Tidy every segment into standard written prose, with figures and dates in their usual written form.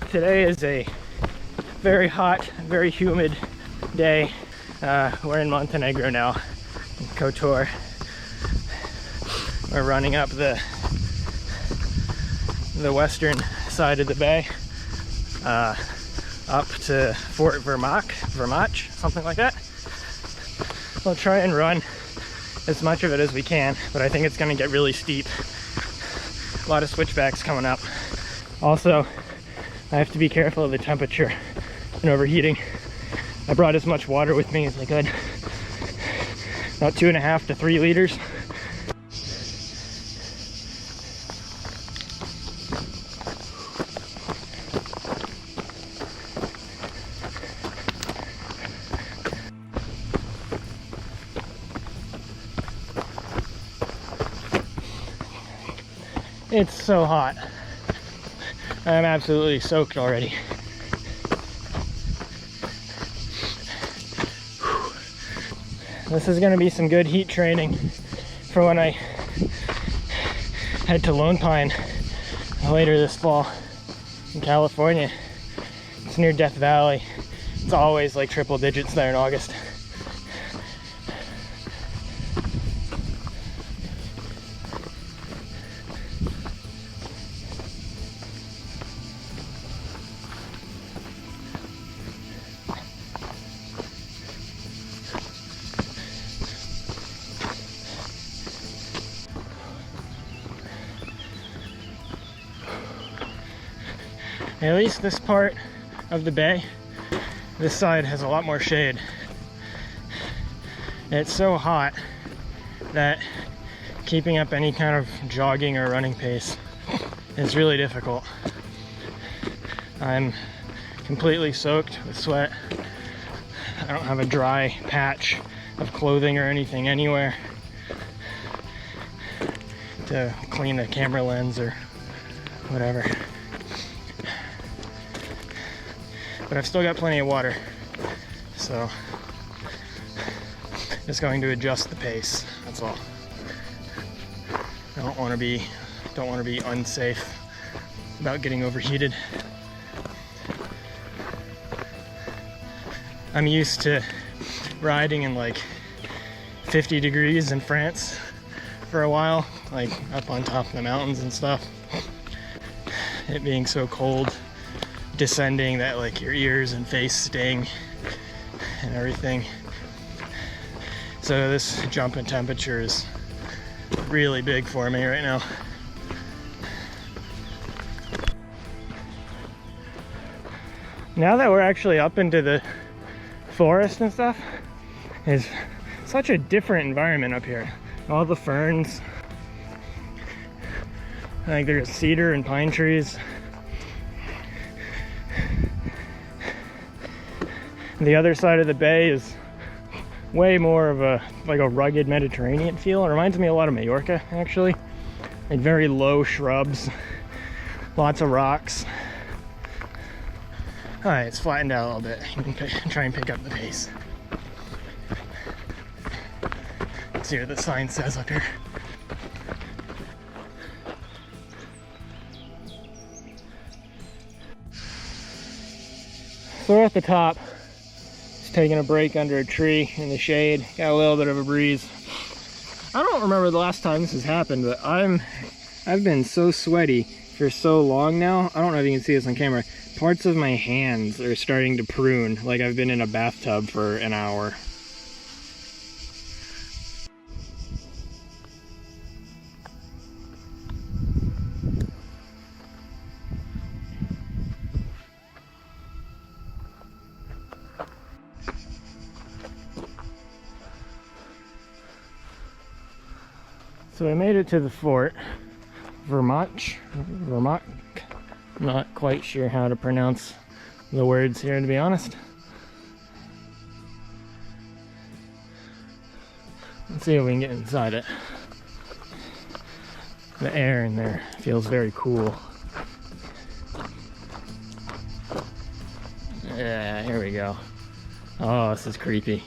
Today is a very hot, very humid day. We're in Montenegro now, in Kotor. We're running up the western side of the bay, up to Fort Vermach, something like that. We'll try and run as much of it as we can, but I think it's going to get really steep. A lot of switchbacks coming up. Also, I have to be careful of the temperature and overheating. I brought as much water with me as I could. About 2.5 to 3 liters. It's so hot. I'm absolutely soaked already. This is going to be some good heat training for when I head to Lone Pine later this fall in California. It's near Death Valley. It's always like triple digits there in August. At least this part of the bay, this side has a lot more shade. It's so hot that keeping up any kind of jogging or running pace is really difficult. I'm completely soaked with sweat. I don't have a dry patch of clothing or anything anywhere to clean the camera lens or whatever. But I've still got plenty of water, so just going to adjust the pace. That's all. I don't want to be unsafe about getting overheated. I'm used to riding in like 50 degrees in France for a while, like up on top of the mountains and stuff. It being so cold, descending, that like your ears and face sting and everything. So this jump in temperature is really big for me right now. Now that we're actually up into the forest and stuff, it's such a different environment up here. All the ferns, like there's cedar and pine trees. The other side of the bay is way more of a rugged Mediterranean feel. It reminds me a lot of Majorca, actually. Like very low shrubs, lots of rocks. All right, it's flattened out a little bit. You can try and pick up the pace. Let's see what the sign says up here. So we're at the top. Taking a break under a tree in the shade. Got a little bit of a breeze. I don't remember the last time this has happened, but I've been so sweaty for so long now. I don't know if you can see this on camera. Parts of my hands are starting to prune, like I've been in a bathtub for an hour. So I made it to the fort, Vermach. I'm not quite sure how to pronounce the words here, to be honest. Let's see if we can get inside it. The air in there feels very cool. Yeah, here we go. Oh, this is creepy.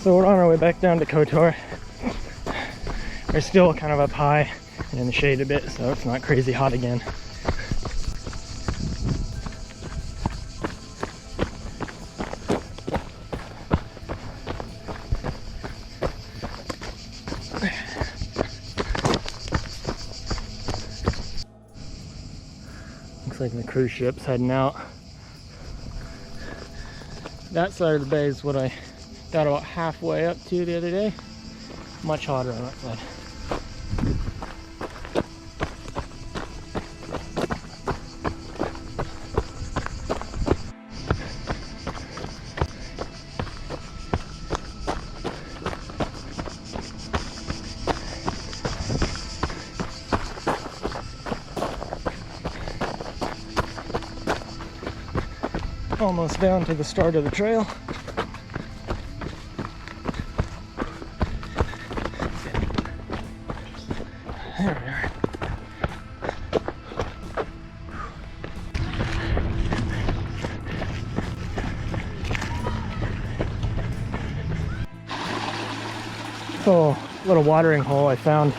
So we're on our way back down to Kotor. We're still kind of up high and in the shade a bit, so it's not crazy hot again. Looks like the cruise ship's heading out. That side of the bay is what I got about halfway up to the other day. Much hotter on that side. Almost down to the start of the trail. There we are. Oh, little watering hole I found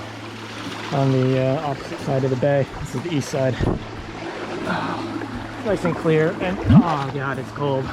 on the opposite side of the bay. This is the east side. Nice and clear, and oh god, it's cold.